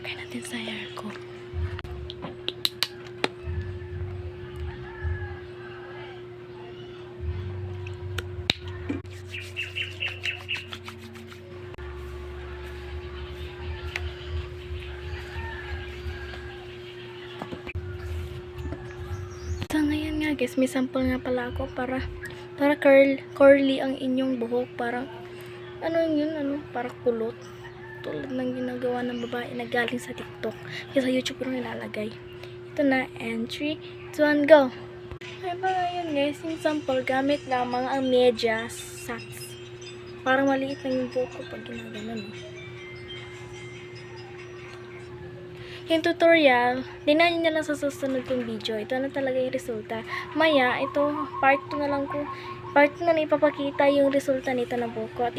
Lagay natin sa hair ko. So ngayon nga guys, may sample nga pala ako para curly ang inyong buhok, parang parang kulot, tulad ng ginagawa ng babae na galing sa TikTok, kasi sa YouTube ko nilalagay. Ito na, and 3, 2, 1, go! Ay ba ngayon guys, yung sample gamit lamang ang medyas, socks, parang maliit lang yung buhok ko pag ginaganon. Yung tutorial, tingnan nyo na lang sa susunod kong video. Ito na talaga yung resulta. Maya, ito, part 2 na lang ipapakita yung resulta nito ng buhok ko. At